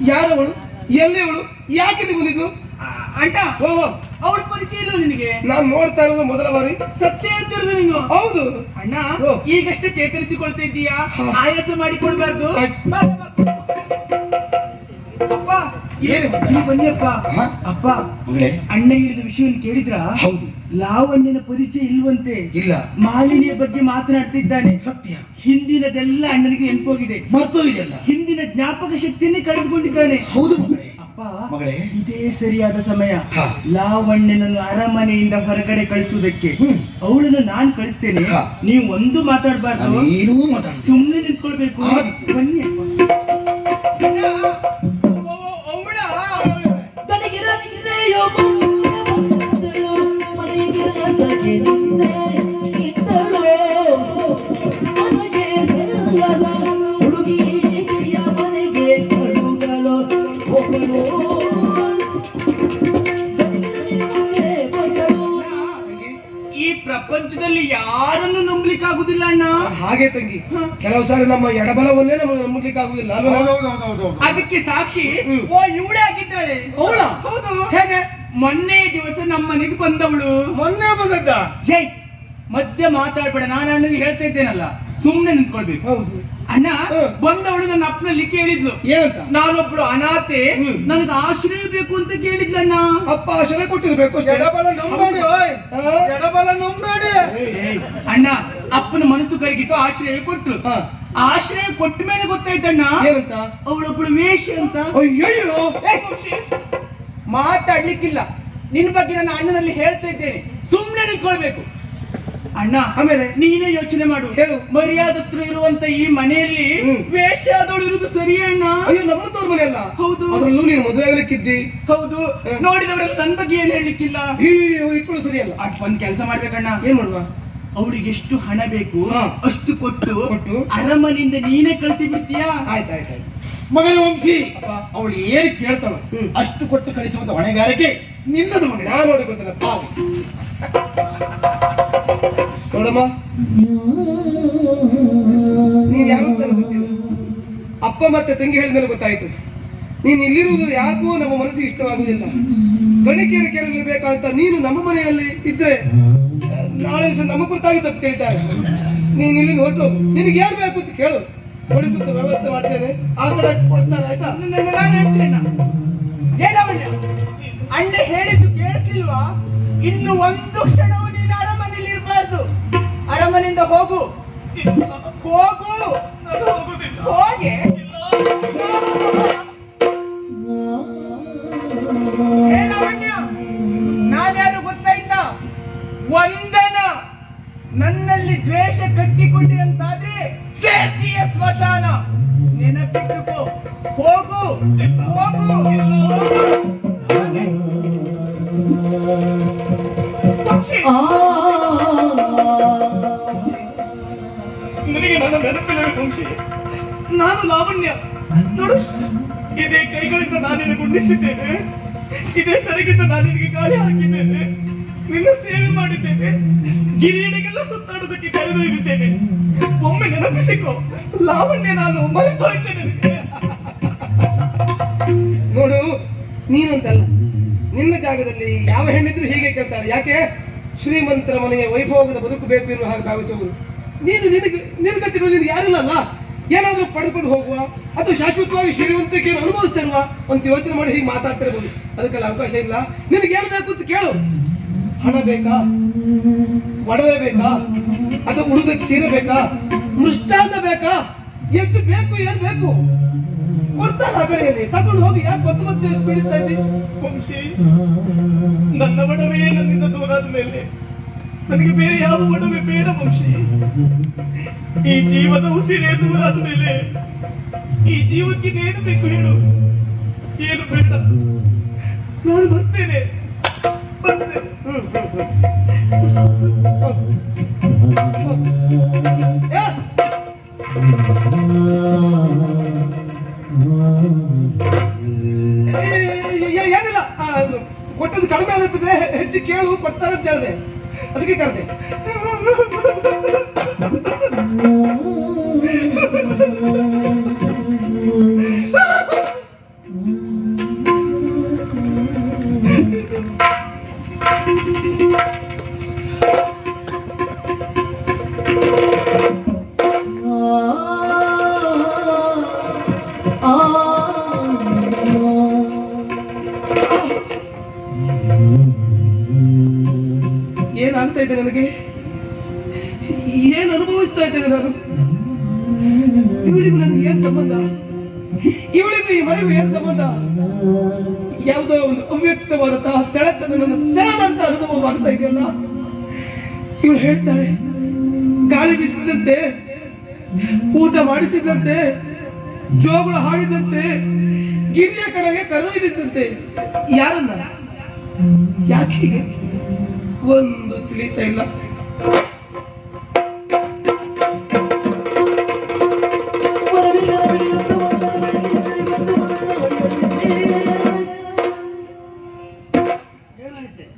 ಯಾರವಳು, ಎಲ್ಲಿವಳು, ಯಾಕೆ ಬಂದಿದ್ದು? ಅಣ್ಣ, ಓ, ಅವಳ ಪರಿಚಯ ಇಲ್ಲ ನಿನಗೆ? ನಾನು ನೋಡ್ತಾ ಇರೋದು ಮೊದಲ ಬಾರಿ. ಸತ್ಯ ಹೇಳ್ತಿರೋದು ನೀನು? ಹೌದು ಅಣ್ಣ, ಓ. ಈಗಷ್ಟೇ ಚೇತರಿಸಿಕೊಳ್ತಾ ಇದ್ದೀಯಾ? ಆಯಾಸ ಮಾಡಿಕೊಳ್ಬಾರ್ದು. ಆಯ್ತು. ಅಪ್ಪ, ಇಲ್ಲಿ ಬನ್ನಿಯಪ್ಪ. ಅಪ್ಪ, ಅಣ್ಣ ಹೇಳಿದ ವಿಷಯವನ್ನು ಕೇಳಿದ್ರ? ಹೌದು. ಲಾವಣ್ಯನ ಪರಿಚಯ ಇಲ್ವಂತೆ. ಇಲ್ಲ. ಮಾಲಿನಿಯ ಬಗ್ಗೆ ಮಾತನಾಡ್ತಿದ್ದಾನೆ. ಸತ್ಯ. ಹಿಂದಿನದೆಲ್ಲ ಅಣ್ಣನಿಗೆ ನೆನಪೋಗಿದೆ. ಮರ್ತೋಗಿದೆಯಲ್ಲ. ಹಿಂದಿನ ಜ್ಞಾಪಕ ಶಕ್ತಿಯನ್ನೇ ಕಳೆದುಕೊಂಡಿದ್ದಾನೆ. ಹೌದು ಮಗಳೇ. ಅಪ್ಪ, ಮಗಳೇ, ಇದೇ ಸರಿಯಾದ ಸಮಯ ಹಾ. ಲಾವಣ್ಯನನ್ನು ಅರಮನೆಯಿಂದ ಹೊರಗಡೆ ಕಳಿಸುವುದಕ್ಕೆ. ಅವಳನ್ನು ನಾನ್ ಕಳಿಸ್ತೇನೆ. ಹಾ. ನೀವು ಒಂದು ಮಾತಾಡಬಾರ್ದು, ಏನೂ ಮಾತಾಡ, ಸುಮ್ಮನೆ ನಿಂತ್ಕೊಳ್ಬೇಕು. ಬನ್ನಿ ಅಪ್ಪ. ಈ ಪ್ರಪಂಚದಲ್ಲಿ ಯಾರನ್ನು ನಂಬಲಿಕ್ಕಾಗುದಿಲ್ಲ ಅಣ್ಣ. ಹಾಗೆ ತಂಗಿ, ಕೆಲವು ಸಾರಿ ನಮ್ಮ ಎಡಬಲವನ್ನೇ ನಮಗೆ ನಂಬಲಿಕ್ಕೆ ಆಗುದಿಲ್ಲ ಅಲ್ವಾ? ಅದಕ್ಕೆ ಸಾಕ್ಷಿ ಓ ಇವಳೇ ಆಗಿದ್ದಾಳೆ. ಅವಳ? ಹೌದು. ಹೇಗೆ? ಮೊನ್ನೆ ದಿವಸ ನಮ್ಮ ಮನೆಗೆ ಬಂದವಳು. ಮೊನ್ನೆ ಬಂದದ್ದ? ಹೇ, ಮಧ್ಯ ಮಾತಾಡ್ಬೇಡ, ನಾನು ಅಣ್ಣನಿಗೆ ಹೇಳ್ತಾ ಇದ್ದೇನಲ್ಲ, ಸುಮ್ನೆ ನಿಂತ್ಕೊಳ್ಬೇಕು. ಹೌದು ಅಣ್ಣ, ಬಂದವಳು ನನ್ನ ಅಪ್ಪನಲ್ಲಿ ಕೇಳಿದ್ಲು, ಏನಂತ? ನಾನೊಬ್ಳು ಅನಾಥೆ, ನನಗೆ ಆಶ್ರಯ ಬೇಕು ಅಂತ ಕೇಳಿದ್ಲಣ್ಣ. ಅಪ್ಪ ಆಶ್ರಯ ಕೊಟ್ಟಿರ್ಬೇಕು. ಎಡಬಲ ನಂಬೇಡಿ, ಎಡಬಲ ನಂಬೇಡಿ. ಅಣ್ಣ, ಅಪ್ಪನ ಮನಸ್ಸು ಕರಗಿತು, ಆಶ್ರಯ ಕೊಟ್ರು. ಆಶ್ರಯ ಕೊಟ್ಟ ಮೇಲೆ ಗೊತ್ತಾಯ್ತಣ್ಣ, ಏನಂತ? ಅವಳೊಬ್ಳು ವೇಷ ಅಂತ. ಅಯ್ಯಯ್ಯೋ, ಮಾತಾಡ್ಲಿಕ್ಕಿಲ್ಲ. ನಿನ್ ಬಗ್ಗೆ ನನ್ನ ಅಣ್ಣನಲ್ಲಿ ಹೇಳ್ತಾ ಇದ್ದೇನೆ, ಸುಮ್ನೆ ನಿಂತ್ಕೊಳ್ಬೇಕು. ಅಣ್ಣ, ಆಮೇಲೆ ನೀನೇ ಯೋಚನೆ ಮಾಡು. ಹೇಳು. ಮರ್ಯಾದಸ್ಥರು ಇರುವಂತ ಈ ಮನೆಯಲ್ಲಿ ವೇಷಾದವಳು ಇರುವುದು ಸರಿ ಅಣ್ಣ? ಅಯ್ಯೋ, ನಮ್ಮದವ್ರ ಮನೆ ಅಲ್ಲ. ಹೌದು. ಅದ್ರಲ್ಲೂ ನೀನು ಮದುವೆ ಆಗ್ಲಿಕ್ಕಿದ್ದಿ. ಹೌದು. ನೋಡಿದವರೆಲ್ಲ ನನ್ನ ಬಗ್ಗೆ ಏನ್ ಹೇಳಲಿಕ್ಕಿಲ್ಲ. ಇಟ್ಕೊಳ್ಳು ಸರಿಯಲ್ಲ. ಅಟ್ ಒಂದ್ ಕೆಲಸ ಮಾಡ್ಬೇಕಣ್ಣ. ಏನ್ ಮಾಡುವ? ಅವಳಿಗೆ ಎಷ್ಟು ಹಣ ಬೇಕು ಅಷ್ಟು ಕೊಟ್ಟು ಕೊಟ್ಟು ಅರಮನೆಯಿಂದ ನೀನೇ ಕಳಿಸಿ ಬಿಡ್ತೀಯಾ? ಆಯ್ತಾಯ್ತು. ಮಗನ ವಂಶಿ, ಅವಳು ಏನು ಕೇಳ್ತಾಳ ಅಷ್ಟು ಕೊಟ್ಟು ಕಳಿಸುವಂತ ಹೊಣೆಗಾರಿಕೆ ನಿನ್ನದು ಮಗನ. ನಾನು ನೋಡಿಕೊಳ್ತೇನಪ್ಪ. ನೋಡಮ್ಮ, ನೀನ್ ಯಾರು ಅಂತ ನನಗೆ ಗೊತ್ತಿಲ್ಲ. ಅಪ್ಪ ಮತ್ತೆ ತಂಗಿ ಹೇಳಿದ ಮೇಲೆ ಗೊತ್ತಾಯ್ತು. ನೀನ್ ಇಲ್ಲಿರುವುದು ಯಾಕೋ ನಮ್ಮ ಮನಸ್ಸಿಗೆ ಇಷ್ಟವಾಗುವುದಿಲ್ಲ. ಗಣಿಕೆಯ ಕೆಲವು ಬೇಕಾದಂತ ನೀನು ನಮ್ಮ ಮನೆಯಲ್ಲಿ ಇದ್ರೆ ನಾಳೆ ದಿವಸ ನಮ್ಮ ಕುರಿತಾಗಿ ತಪ್ಪು ಕೇಳ್ತಾರೆ. ನೀನ್ ಇಲ್ಲಿ ಹೊರಟು ನಿನಗೆ ಯಾರು ಬೇಕು ಅಂತ ಕೇಳು, ಕೊಡಿಸುತ್ತ ವ್ಯವಸ್ಥೆ ಮಾಡ್ತೇನೆ. ಆ ಕಡೆ ಕೊಡ್ತಾರೆ, ಆಯ್ತಾ? ನಾನು ಹೇಳ್ತೇನೆ. ಏಲವಣ್ಣ, ಅಣ್ಣ ಹೇಳಿದ್ದು ಕೇಳ್ತಿಲ್ವಾ? ಇನ್ನು ಒಂದು ಕ್ಷಣವೂ ನೀನು ಅರಮನೆಯಲ್ಲಿ ಇರಬಾರ್ದು. ಅರಮನೆಯಿಂದ ಹೋಗು, ಹೋಗು. ಹೋಗೆ. ಏಲವಣ್ಣ, ನಾನ್ಯಾರು ಗೊತ್ತಾಯ್ತಾ? ವಂದನ. ನನ್ನಲ್ಲಿ ದ್ವೇಷ ಕಟ್ಟಿಕೊಂಡಿ ಅಂತಾದ್ರೆ ಸೇರ್ತಿಯ ಸ್ಮಶಾನ. ನೆನಪಿಟ್ಟುಕೋ. ಹೋಗು, ಹೋಗು, ಹೋಗು. ನನಗೆ ನನ್ನ ನೆನಪಿನ ವಂಶಿ, ನಾನು ಲಾವಣ್ಯ. ನೋಡು, ಇದೇ ಕೈಗಳಿಂದ ನಾನಿನ ಗುಂಡಿಸಿದ್ದೇನೆ, ಇದೇ ಸರಿಗಿಂದ ನಾನಿನಿಗೆ ಗಾಳಿ ಹಾಕಿದ್ದೇನೆ, ನಿನ್ನ ಸೇವೆ ಮಾಡಿದ್ದೇನೆ, ಗಿರಿಯಡಿಗೆಲ್ಲ ಸುತ್ತಾಡೋದಕ್ಕೆ ಕರೆದೊಯ್ದಿದ್ದೇನೆ. ಒಮ್ಮೆ ನೆನಪಿಸಿಕೋ, ಲಾವಣ್ಯ ನಾನು ಮರೆತೋಯ್ತೇನೆ. ನೋಡು, ನೀನಂತಲ್ಲ, ನಿನ್ನ ಜಾಗದಲ್ಲಿ ಯಾವ ಹೆಣ್ಣಿದ್ರು ಹೀಗೆ ಕೇಳ್ತಾಳೆ. ಯಾಕೆ? ಶ್ರೀಮಂತರ ಮನೆಯ ವೈಭೋಗದ ಬದುಕು ಬೇಕು ಎನ್ನುವ ಹಾಗೆ ಭಾವಿಸುವುದು. ನೀನು ನಿನಗತ್ತಿರುವ ನಿನಗೆ ಯಾರಿಲ್ಲಲ್ಲ. ಏನಾದ್ರೂ ಪಡೆದುಕೊಂಡು ಹೋಗುವ ಅಥವಾ ಶಾಶ್ವತವಾಗಿ ಶ್ರೀಮಂತಿಕೆಯನ್ನು ಅನುಭವಿಸ್ತಾ ಇರುವ ಅಂತ ಯೋಚನೆ ಮಾಡಿ ಹೀಗೆ ಮಾತಾಡ್ತಾ ಇರ್ಬೋದು. ಅದಕ್ಕೆಲ್ಲ ಅವಕಾಶ ಇಲ್ಲ. ನಿನಗೆ ಏನು ಬೇಕು ಅಂತ ಕೇಳು. ಹಣ ಬೇಕಾ, ಒಡವೆ ಬೇಕಾ, ಅಥವಾ ಉಡುದಕ್ಕೆ ಸೀರೆ ಬೇಕಾ, ಮೃಷ್ಟಾನ್ನ ಬೇಕಾ, ಎಷ್ಟು ಬೇಕು, ಏನು ಬೇಕು ಕೊಡ್ತಾರ. ಆ ಕಡೆಯಲ್ಲಿ ತಗೊಂಡು ಹೋಗಿ. ಯಾಕೆ ಮತ್ತೆ ಬೀಳಿಸ್ತಾ ಇದ್ದಿ? ವಂಶಿ, ನನ್ನ ಒಡವೆ ನನ್ನಿಂದ ದೂರಾದ ಮೇಲೆ ನನಗೆ ಬೇರೆ ಯಾವ ಒಡವೆ ಬೇಡ ವಂಶಿ. ಈ ಜೀವದ ಉಸಿರೇ ದೂರಾದ ಮೇಲೆ ಈ ಜೀವಕ್ಕೆ ಏನು ಬೇಕು ಹೇಳು? ಏನು ಬೇಡ. ನಾನು ಬರ್ತೇನೆ, ಬರ್ತೇನೆ. ಏನಿಲ್ಲ, ಕೊಟ್ಟದ್ದು ಕಡಿಮೆ ಆಗುತ್ತದೆ, ಹೆಚ್ಚು ಕೇಳು, ಕೊಡ್ತಾರೆ ಅಂತ ಹೇಳಿದೆ, ಅದಕ್ಕೆ ಕರೆದೆ. ಇದೆ ನನಗೆ? ಏನು ಅನುಭವಿಸ್ತಾ ಇದ್ದೇನೆ ನಾನು? ಇವಳಿಗೂ ನನಗೆ ಏನ್ ಸಂಬಂಧ? ಇವಳಿಗೂ ಈ ಮನೆಗೂ ಏನ್ ಸಂಬಂಧ? ಯಾವುದೋ ಒಂದು ಅವ್ಯಕ್ತವಾದಂತಹ ಸೆಳೆತನ ನನ್ನ ಸೆಳೆದಂತ ಅನುಭವವಾಗ್ತಾ ಇದೆಯಲ್ಲ. ಇವಳು ಹೇಳ್ತಾಳೆ, ಗಾಳಿ ಬೀಸಿದಂತೆ, ಊಟ ಮಾಡಿಸಿದಂತೆ, ಜೋಗುಳ ಹಾಡಿದಂತೆ, ಗಿರಿಯ ಕಡೆಗೆ ಕರೆದೊಯ್ದಿದ್ದಂತೆ. ಯಾರನ್ನ? ಯಾಕೆ ಹೀಗೆ? ಒಂದು ತಿಳಿತಾ ಇಲ್ಲ.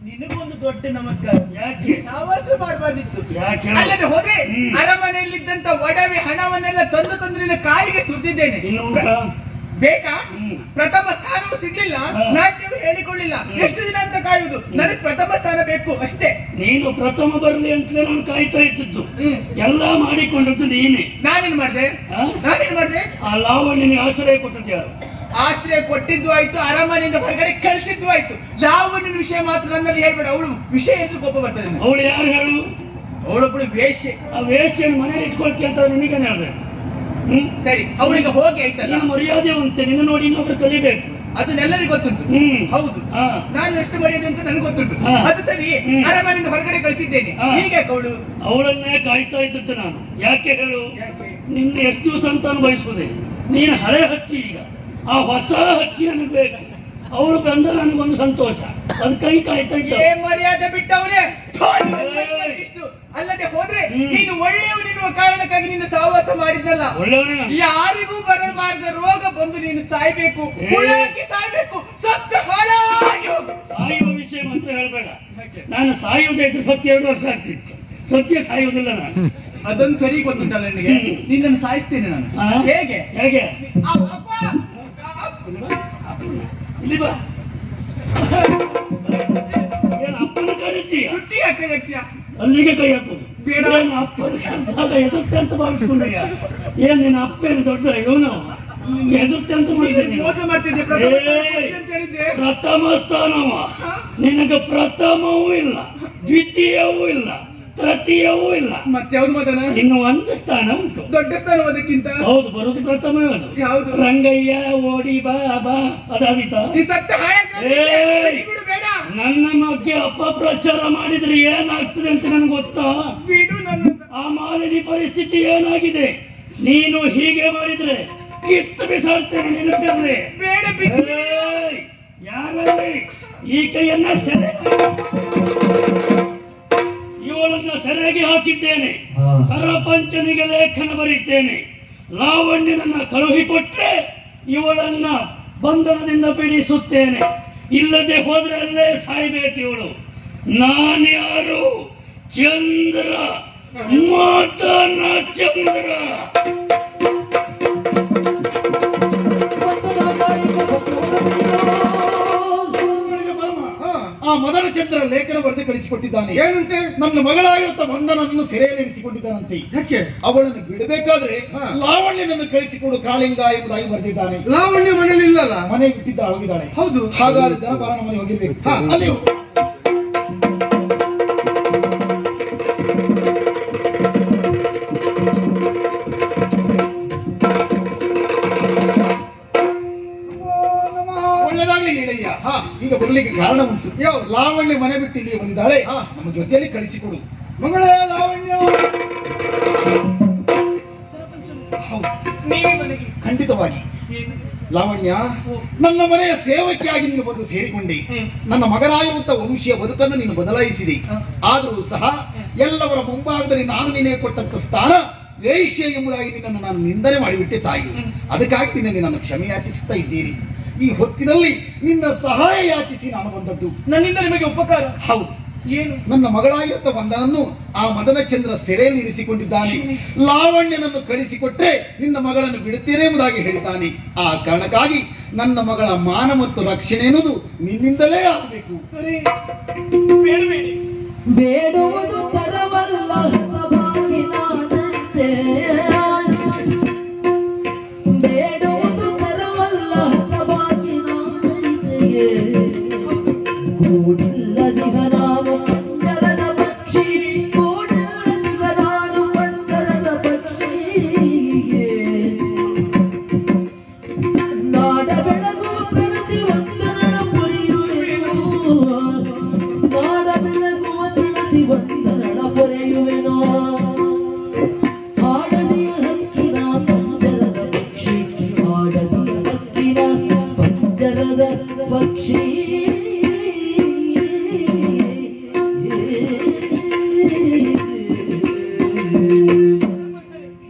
ನಿನಗೊಂದು ದೊಡ್ಡ ನಮಸ್ಕಾರ. ಯಾಕೆ? ಸಾವಾಸ ಮಾಡಬಾರ್ದಿತ್ತು. ಯಾಕೆ? ಅಲ್ಲದೆ ಹೋದ್ರೆ ಅರಮನೆಯಲ್ಲಿದ್ದಂತ ಒಡವೆ ಹಣವನ್ನೆಲ್ಲ ತಂದು ನಿನ್ನ ಕಾಲಿಗೆ ಸುತ್ತಿದ್ದೇನೆ. ಇನ್ನು ಉಂಟಾ? ಬೇಕಾ? ಪ್ರಥಮ ಸ್ಥಾನವೂ ಸಿಗ್ಲಿಲ್ಲ, ನಾಟ್ಯವೂ ಹೇಳಿಕೊಳ್ಳಿಲ್ಲ. ಎಷ್ಟು ದಿನ ಅಂತ ಕಾಯುವುದು? ನನಗೆ ಪ್ರಥಮ ಸ್ಥಾನ ಬೇಕು ಅಷ್ಟೇ. ನೀನು ಪ್ರಥಮ ಬರಲಿ ಅಂತಲೇ ನಾನು ಕಾಯ್ತಾ ಇದ್ದದ್ದು. ಎಲ್ಲ ಮಾಡಿಕೊಂಡದ್ದು ನೀನೆ. ನಾನೇನ್ ಮಾಡ್ದೆ? ನಾನೇನ್ ಮಾಡ್ದೆ? ಆ ಲಾವಣ್ಯನಿಗೆ ಆಶ್ರಯ ಕೊಟ್ಟದ್ದು ಯಾರು? ಆಶ್ರಯ ಕೊಟ್ಟಿದ್ದು ಆಯ್ತು, ಅರಮನೆಯಿಂದ ಹೊರಗಡೆ ಕಳಿಸಿದ್ದು ಆಯ್ತು. ಲಾವಣ್ಯನ ವಿಷಯ ಮಾತ್ರ ನನ್ನಲ್ಲಿ ಹೇಳ್ಬೇಡ. ಅವಳು ವಿಷಯ ಎಂದು ಕೋಪ ಬರ್ತದೆ. ಅವಳು ಯಾರು ಹೇಳು? ಅವಳೊಬ್ಬಳು ವೇಶ್ಯೆ. ಆ ವೇಶ್ಯನ್ನು ಮನೆಯಲ್ಲಿ ಇಟ್ಕೊಳ್ತೀಯ ಅಂತ ನಿನಗೇನು ಹೇಳ್ಬೇಕು? ಸರಿ, ಅವಳಿಗೆ ಹೋಗಿ ಆಯ್ತಲ್ಲ. ನೀನು ಮರ್ಯಾದೆ ಉಂಟೆ, ನಿನ್ನ ನೋಡಿ ಇನ್ನೊಬ್ರು ಕಲಿಬೇಕು. ಅದನ್ನೆಲ್ಲರಿಗೂ ಗೊತ್ತುಂಟು. ಹೌದು, ನಾನು ಎಷ್ಟು ಮರ್ಯಾದೆ ಅಂತ ನನಗೆ ಗೊತ್ತುಂಟು. ಅದು ಸರಿ, ಅರಮನೆಯಿಂದ ಹೊರಗಡೆ ಕಳಿಸಿದ್ದೇನೆ. ನಿನಗೆ ಅವಳು? ಅವಳನ್ನೇ ಕಾಯ್ತಾ ಇದ್ದದ್ದು ನಾನು. ಯಾಕೆ ಹೇಳು? ನಿನ್ನ ಎಷ್ಟು ದಿವಸ ಅಂತ ಅನುಭವಿಸುವುದೇ? ನೀನು ಹಳೆ ಹಕ್ಕಿ, ಈಗ ಆ ಹೊಸ ಹಕ್ಕಿ ನನಗೆ ಬೇಕು. ಅವಳು ಬಂದ ನನಗೊಂದು ಸಂತೋಷ, ಅದಕ್ಕಾಗಿ ಕಾಯ್ತಾ ಇದ್ದ. ಮರ್ಯಾದೆ ಬಿಟ್ಟವನೇ. ಅಲ್ಲದೆ ಹೋದ್ರೆ ನೀನು ಒಳ್ಳೆಯವನೆನ್ನುವ ಕಾರಣಕ್ಕಾಗಿ ನಿನ್ನ ಸಹವಾಸ ಮಾಡಿದ್ನಲ್ಲ, ಒಳ್ಳೆಯವನೇ. ಯಾರಿಗೂ ಬರಬಾರದ ರೋಗ ಬಂದು ನೀನು ಸಾಯ್ಬೇಕು, ಹುಳಾಕಿ ಸಾಯ್ಬೇಕು, ಸತ್ತು ಹಾಳಾಗಿ ಹೋಗು. ಸಾಯುವ ವಿಷಯ ಮಾತ್ರ ಹೇಳ್ಬೇಡ. ನಾನು ಸಾಯುವುದೇ ಇದ್ರೆ ಸತ್ಯ 2 ವರ್ಷ ಆಗ್ತಿತ್ತು. ಸತ್ಯ ಸಾಯುವುದಿಲ್ಲ ನಾನು. ಅದೊಂದು ಸರಿ ಗೊತ್ತುಂಟಲ್ಲ ನಿನಗೆ. ನಿನ್ನನ್ನು ಸಾಯಿಸ್ತೇನೆ ನಾನು. ಹೇಗೆ? ಹೇಗೆ? ಇಲ್ಲಿ ಬಾ. ಏನು ಅಪ್ಪನ ಕರೀತೀಯ? ಚುಟ್ಟಿ ಹಾಕಿ ವ್ಯಕ್ತಿಯ ಅಲ್ಲಿಗೆ ಕೈ ಹಾಕೋದು ಬೇಡ. ಅಪ್ಪನ ಕಂತಾಗ ಎದುರ್ತೆ ಅಂತ ಭಾವಿಸ್ಕೊಂಡೀಯ? ಏನ್ ನಿನ್ನ ಅಪ್ಪೇನು ದೊಡ್ಡ ಇವನು? ಎದುರ್ತೆ ಅಂತ ಮಾಡಿದ್ದೇನೆ. ಮೋಸ ಮಾಡ್ತಿದ್ದೆ. ಪ್ರಥಮ ಸ್ಥಾನವ ನಿನಗೆ ಪ್ರಥಮವೂ ಇಲ್ಲ, ದ್ವಿತೀಯವೂ ಇಲ್ಲ, ತೃತೀಯವೂ ಇಲ್ಲ. ಮತ್ತೆ ಯಾವ್ದು ಮಗನ? ಇನ್ನು ಒಂದು ಸ್ಥಾನ ಉಂಟು, ದೊಡ್ಡ ಸ್ಥಾನ ಅದಕ್ಕಿಂತ. ಹೌದು, ಬರುದು ಪ್ರಥಮವೇ ಅದು. ಯಾವುದು? ರಂಗಯ್ಯ ಓಡಿ ಬಾ ಬಾ ಅದಾದೀತ. ನನ್ನ ಬಗ್ಗೆ ಅಪಪ್ರಚಾರ ಮಾಡಿದ್ರೆ ಏನಾಗ್ತದೆ ಅಂತ ನನ್ಗೆ ಗೊತ್ತಾ? ಆ ಮಾಲಿನಿ ಪರಿಸ್ಥಿತಿ ಏನಾಗಿದೆ? ನೀನು ಹೀಗೆ ಮಾಡಿದ್ರೆ ಕಿತ್ತು ಬಿಸಾಡ್ತೇನೆ. ನೆನಪಿರ್ಲಿ. ಯಾರಲ್ಲಿ ಈ ಕೈಯನ್ನ ಇವಳನ್ನ ಸೆರೆಗೆ ಹಾಕಿದ್ದೇನೆ. ಸರಪಂಚನಿಗೆ ಲೇಖನ ಬರೀದ್ದೇನೆ. ಲಾವಣ್ಯನನ್ನ ಕಳುಹಿಕೊಟ್ರೆ ಇವಳನ್ನ ಬಂಧನದಿಂದ ಬಿಡಿಸುತ್ತೇನೆ. ಇಲ್ಲದೆ ಹೋದ್ರೆ ಅಲ್ಲೇ ಸಾಯ್ಬೇಕು ಇವಳು. ನಾನ್ಯಾರು? ಚಂದ್ರ, ಮಾತನ ಚಂದ್ರ. ಆ ಮದನ ಚಂದ್ರ ಲೇಖನ ಬರೆದು ಕಳಿಸಿಕೊಟ್ಟಿದ್ದಾನೆ. ಏನಂತೆ? ನನ್ನ ಮಗಳಾಗಿರುತ್ತ ಬಂಧನನ್ನು ಸೆರೆಯಲ್ಲಿ ಇರಿಸಿಕೊಂಡಿದ್ದಾನಂತೆ. ಯಾಕೆ? ಅವಳನ್ನು ಬಿಡಬೇಕಾದ್ರೆ ಲಾವಣ್ಯನನ್ನು ಕಳಿಸಿಕೊಡು ಕಾಳಿಂಗ ಎಂಬುದಾಗಿ ಬರೆದಿದ್ದಾನೆ. ಲಾವಣ್ಯ ಮನೆಯಲ್ಲಿ ಇಲ್ಲಲ್ಲ, ಮನೆ ಬಿಟ್ಟಿದ್ದ ಹೋಗಿದ್ದಾಳೆ. ಹೌದು, ಹಾಗಾದ್ರೆ ಜನಪಾಲನ ಮನೆ ಹೋಗಿರ್ಬೇಕು. ಅಲ್ಲಿ ಈಗ ಬರಲಿಕ್ಕೆ ಕಾರಣ ಉಂಟು. ಲಾವಣ್ಯ ಮನೆ ಬಿಟ್ಟು ಇಲ್ಲಿ ಬಂದಿದ್ದಾಳೆ, ನಮ್ಮ ಜೊತೆಯಲ್ಲಿ ಕಳಿಸಿಕೊಡು. ಮಗಳೇ ಲಾವಣ್ಯ. ಖಂಡಿತವಾಗಿ ಲಾವಣ್ಯ, ನನ್ನ ಮನೆಯ ಸೇವಕಿಯಾಗಿ ನೀನು ಬಂದು ಸೇರಿಕೊಂಡೆ. ನನ್ನ ಮಗನಾಗಿರುವಂತ ವಂಶೀಯ ಬದುಕನ್ನು ನೀನು ಬದಲಾಯಿಸಿದೆ. ಆದರೂ ಸಹ ಎಲ್ಲವರ ಮುಂಭಾಗದಲ್ಲಿ ನಾನು ನಿನಗೆ ಕೊಟ್ಟಂತ ಸ್ಥಾನ ವೇಶ್ಯ ಎಂಬುದಾಗಿ ನಿನ್ನನ್ನು ನಾನು ನಿಂದನೆ ಮಾಡಿಬಿಟ್ಟೆ ತಾಯಿ. ಅದಕ್ಕಾಗಿ ನಿನ್ನಲ್ಲಿ ನಾನು ಕ್ಷಮೆ ಯಾಚಿಸುತ್ತಾ ಇದ್ದೇನೆ. ಈ ಹೊತ್ತಿನಲ್ಲಿ ನಿನ್ನ ಸಹಾಯ ಯಾಚಿಸಿ ನಾನು ಬಂದದ್ದು. ನನ್ನಿಂದ ನಿಮಗೆ ಉಪಕಾರ? ಹೌದು. ಏನು? ನನ್ನ ಮಗಳಾಗಿರುತ್ತ ಬಂದನನ್ನು ಆ ಮದನ ಚಂದ್ರ ಸೆರೆಯಲ್ಲಿ ಇರಿಸಿಕೊಂಡಿದ್ದಾನೆ. ಲಾವಣ್ಯನನ್ನು ಕಳಿಸಿಕೊಟ್ರೆ ನಿನ್ನ ಮಗಳನ್ನು ಬಿಡುತ್ತೇನೆ ಎಂಬುದಾಗಿ ಹೇಳಿದ್ದಾನೆ. ಆ ಕಾರಣಕ್ಕಾಗಿ ನನ್ನ ಮಗಳ ಮಾನ ಮತ್ತು ರಕ್ಷಣೆ ಎನ್ನುವುದು ನಿನ್ನಿಂದಲೇ ಆಗಬೇಕು. ಬೇಡುವುದು ತರವಲ್ಲ, ಹಿತವಾಗಿ ನಾನಂತೆ. ಬೇಡುವುದು ತರವಲ್ಲ, ಹಿತವಾಗಿ ನಾನಂತೆಯೇ. ಕೂಡಿಲ್ಲದಿಹ ನಾನು ಅಂಗರದ ಪಕ್ಷಿ ಮರದ ಪಕ್ಷಿ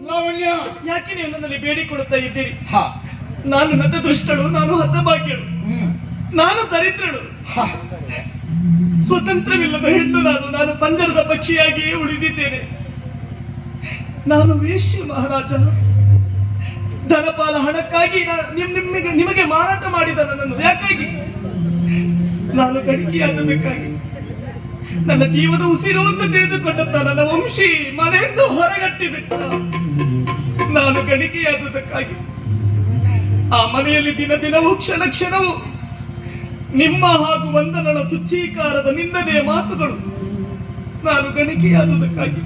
ಲಾವಣ್ಯ ಯಾಕೆ ನೀವು ನನ್ನಲ್ಲಿ ಬೇಡಿಕೊಳ್ಳುತ್ತಾ ಇದ್ದೀರಿ? ಹ ನಾನು ನನ್ನ ದುಷ್ಟಳು, ನಾನು ಹತಭಾಗ್ಯಳು, ಹ್ಮ್ ನಾನು ದರಿದ್ರಳು, ಹ ಸ್ವತಂತ್ರವಿಲ್ಲದ ಹೆಣ್ಣು ನಾನು ಪಂಜರದ ಪಕ್ಷಿಯಾಗಿಯೇ ಉಳಿದಿದ್ದೇನೆ. ನಾನು ವೇಶ್ಯ ಮಹಾರಾಜ. ಧನಪಾಲ ಹಣಕ್ಕಾಗಿ ನಿಮಗೆ ಮಾರಾಟ ಮಾಡಿದ ನನ್ನನ್ನು ಯಾಕಾಗಿ? ನಾನು ಗಡಿಗೆಯಾದದಕ್ಕಾಗಿ. ನನ್ನ ಜೀವದ ಉಸಿರು ಅಂತ ತಿಳಿದುಕೊಂಡಂತ ನನ್ನ ವಂಶಿ ಮನೆಯಿಂದ ಹೊರಗಟ್ಟಿ ಬಿಟ್ಟ. ನಾನು ಗಣಿಕೆಯಾದದಕ್ಕಾಗಿ ಆ ಮನೆಯಲ್ಲಿ ದಿನವೂ ಕ್ಷಣ ಕ್ಷಣವೂ ನಿಮ್ಮ ಹಾಗೂ ವಂದನಳ ತುಚ್ಚೀಕಾರದ ನಿಂದನೆಯ ಮಾತುಗಳು. ನಾನು ಗಣಿಕೆಯಾದುದಕ್ಕಾಗಿ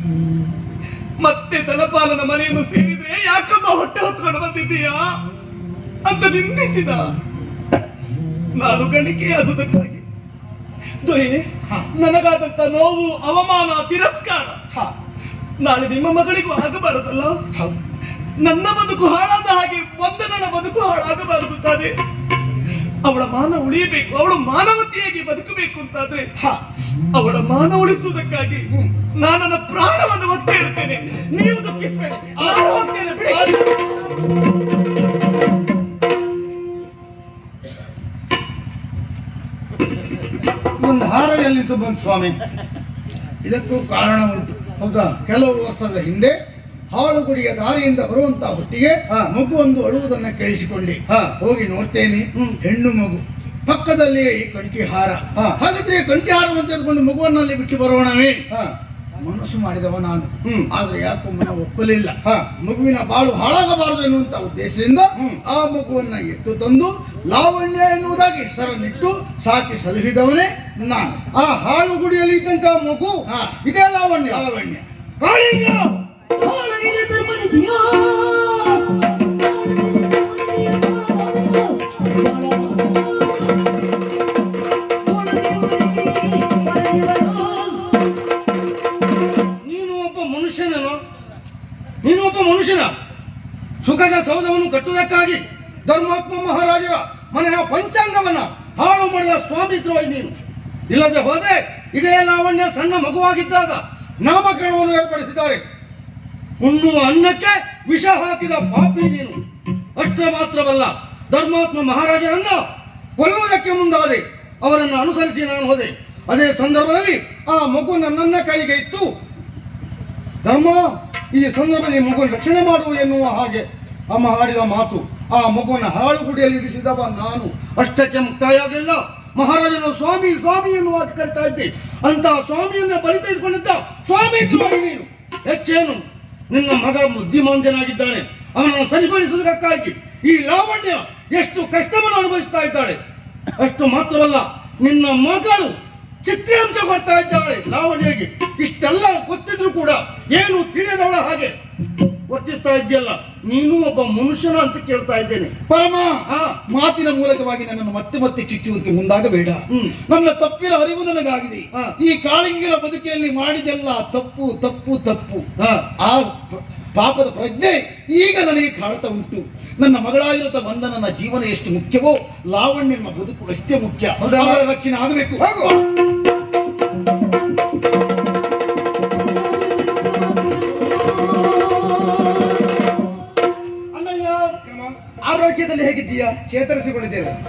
ಮತ್ತೆ ಧನಪಾಲನ ಮನೆಯನ್ನು ಸೇರಿದ್ರೆ ಯಾಕಮ್ಮ ಹೊಟ್ಟೆ ಹೊತ್ಕೊಂಡು ಬಂದಿದ್ದೀಯಾ ಅಂತ ನಿಂದಿಸಿದ. ನಾನು ಗಣಿಕೆಯಾದುದಕ್ಕಾಗಿ ದೊರೆ, ನನಗಾದಂತ ನೋವು, ಅವಮಾನ, ತಿರಸ್ಕಾರ ನಾಳೆ ನಿಮ್ಮ ಮಗಳಿಗೂ ಆಗಬಾರದಲ್ಲ. ನನ್ನ ಬದುಕು ಹಾಳಾದ ಹಾಗೆ ವಂದನಳ ಬದುಕು ಹಾಳಾಗಬಾರದು ತಾನೆ. ಅವಳ ಮಾನ ಉಳಿಯಬೇಕು, ಅವಳು ಮಾನವತೆಯಾಗಿ ಬದುಕಬೇಕು ಅಂತಾದ್ರೆ ಅವಳ ಮಾನ ಉಳಿಸುವುದಕ್ಕಾಗಿ ನಾನು ನನ್ನ ಪ್ರಾಣವನ್ನು ಒತ್ತೆ ಇಡ್ತೇನೆ. ನೀವು ದುಃಖಿಸಬೇಡಿ, ನಾನು ಹೋಗ್ತೇನೆ, ಬಿಡಿ. ಒಂದು ಹಾರ ಎಲ್ಲಿಂದ ಬಂತು ಸ್ವಾಮಿ? ಇದಕ್ಕೂ ಕಾರಣ ಉಂಟು. ಹೌದಾ? ಕೆಲವು ವರ್ಷದ ಹಿಂದೆ ಹಾಳುಗುಡಿಯ ದಾರಿಯಿಂದ ಬರುವಂತಹ ಹೊತ್ತಿಗೆ ಮಗುವೊಂದು ಅಳುವುದನ್ನ ಕೇಳಿಸಿಕೊಂಡೆ. ಹೋಗಿ ನೋಡ್ತೇನೆ, ಹೆಣ್ಣು ಮಗು, ಪಕ್ಕದಲ್ಲಿಯೇ ಈ ಕಂಠಿ ಹಾರ. ಹಾಗಾದ್ರೆ ಕಂಠಿ ಹಾರವನ್ನು ತೆಗೆದುಕೊಂಡು ಮಗುವನ್ನಲ್ಲಿ ಬಿಟ್ಟು ಬರೋಣವೇ ಮನಸ್ಸು ಮಾಡಿದವ ನಾನು. ಆದ್ರೆ ಯಾಕೋ ಮನ ಒಪ್ಪಲಿಲ್ಲ. ಮಗುವಿನ ಬಾಳು ಹಾಳಾಗಬಾರದು ಎನ್ನುವಂತ ಉದ್ದೇಶದಿಂದ ಆ ಮಗುವನ್ನ ಎತ್ತು ತಂದು ಲಾವಣ್ಯ ಎನ್ನುವುದಾಗಿ ಹೆಸರನ್ನಿಟ್ಟು ಸಾಕಿ ಸಲಹಿದವನೇ ನಾನು. ಆ ಹಾಳುಗುಡಿಯಲ್ಲಿ ಇದ್ದಂತಹ ಮಗು ಇದೇ ಲಾವಣ್ಯ. ಲಾವಣ್ಯ ಕಾಳಿಂಗ ಹಾಳಾಗಿದೆ ಧರ್ಮನಿಧಿಯ ನೀನು ಒಬ್ಬ ಮನುಷ್ಯನ ಸುಖದ ಸೌಧವನ್ನು ಕಟ್ಟುವುದಕ್ಕಾಗಿ ಧರ್ಮಾತ್ಮ ಮಹಾರಾಜರ ಮನೆಯ ಪಂಚಾಂಗವನ್ನ ಹಾಳು ಮಾಡಿದ ಸ್ವಾಮಿದ್ರೋಹಿ ನೀನು. ಇಲ್ಲದೆ ಹೋದ್ರೆ ಇದೇ ಲಾವಣ್ಯ ಸಣ್ಣ ಮಗುವಾಗಿದ್ದಾಗ ನಾಮಕರಣವನ್ನು ಏರ್ಪಡಿಸಿದ್ದಾರೆ. ಉಣ್ಣುವ ಅನ್ನಕ್ಕೆ ವಿಷ ಹಾಕಿದ ಪಾಪಿ ನೀನು. ಅಷ್ಟೇ ಮಾತ್ರವಲ್ಲ, ಧರ್ಮಾತ್ಮ ಮಹಾರಾಜರನ್ನ ಕೊಲ್ಲುವುದಕ್ಕೆ ಮುಂದಾದೆ. ಅವರನ್ನು ಅನುಸರಿಸಿ ನಾನು ಹೋದೆ. ಅದೇ ಸಂದರ್ಭದಲ್ಲಿ ಆ ಮಗು ನನ್ನ ಕೈಗೆ ಇತ್ತು. ಧರ್ಮ, ಈ ಸಂದರ್ಭದಲ್ಲಿ ಮಗುವನ್ನು ರಕ್ಷಣೆ ಮಾಡುವ ಎನ್ನುವ ಹಾಗೆ ಅಮ್ಮ ಆಡಿದ ಮಾತು. ಆ ಮಗುವನ್ನು ಹಾಳುಗುಡಿಯಲ್ಲಿ ಇರಿಸಿದವ ನಾನು. ಅಷ್ಟಕ್ಕೆ ಮುಕ್ತಾಯ ಆಗಲಿಲ್ಲ. ಮಹಾರಾಜನು ಸ್ವಾಮಿ ಸ್ವಾಮಿ ಎನ್ನುವ ಕರಿತಾ ಇದ್ದೆ. ಅಂತಹ ಸ್ವಾಮಿಯನ್ನ ಬಲಿ ತೆಗೆದುಕೊಂಡಿದ್ದ ಸ್ವಾಮಿ ದ್ರೋಹಿ ನೀನು. ಹೆಚ್ಚೇನು, ನಿನ್ನ ಮಗ ಬುದ್ಧಿಮಾಂದ್ಯನಾಗಿದ್ದಾನೆ. ಅವನನ್ನು ಸರಿಪಡಿಸುವುದಕ್ಕಾಗಿ ಈ ಲಾವಣ್ಯ ಎಷ್ಟು ಕಷ್ಟವನ್ನು ಅನುಭವಿಸ್ತಾ ಇದ್ದಾಳೆ. ಅಷ್ಟು ಮಾತ್ರವಲ್ಲ, ನಿನ್ನ ಮಗಳು ಚಿತ್ರಾಂಶ ಕೊಡ್ತಾ ಇದ್ದಾಳೆ ಲಾವಣ್ಯಗೆ. ಇಷ್ಟೆಲ್ಲ ಗೊತ್ತಿದ್ರು ಕೂಡ ಏನು ತಿಳಿಯದವಳ ಹಾಗೆ ವರ್ತಿಸ್ತಾ ಇದೆಯಲ್ಲ. ನೀನು ಒಬ್ಬ ಮನುಷ್ಯನ ಅಂತ ಕೇಳ್ತಾ ಇದ್ದೇನೆ. ಪರಮ ಮಾತಿನ ಮೂಲಕವಾಗಿ ನನ್ನನ್ನು ಮತ್ತೆ ಮತ್ತೆ ಚಿಚ್ಚುವುದಕ್ಕೆ ಮುಂದಾಗಬೇಡ. ನನ್ನ ತಪ್ಪಿನ ಅರಿವು ನನಗಾಗಿದೆ. ಈ ಕಾಳಿಂಗರ ಬದುಕಿನಲ್ಲಿ ಮಾಡಿದೆಲ್ಲ ತಪ್ಪು ತಪ್ಪು ತಪ್ಪು. ಆ ಪಾಪದ ಪ್ರಜ್ಞೆ ಈಗ ನನಗೆ ಕಾಡ್ತಾ ಉಂಟು. ನನ್ನ ಮಗಳಾಗಿರುವ ವಂದನನ ಜೀವನ ಎಷ್ಟು ಮುಖ್ಯವೋ ಲಾವಣ್ಯನ ಬದುಕು ಅಷ್ಟೇ ಮುಖ್ಯ. ಅವರ ರಕ್ಷಣೆ ಆಗಬೇಕು. ಆರೋಗ್ಯದಲ್ಲಿ ಹೇಗಿದ್ದೀಯಾ? ಚೇತರಿಸಿಕೊಂಡಿದ್ದೇನೆ.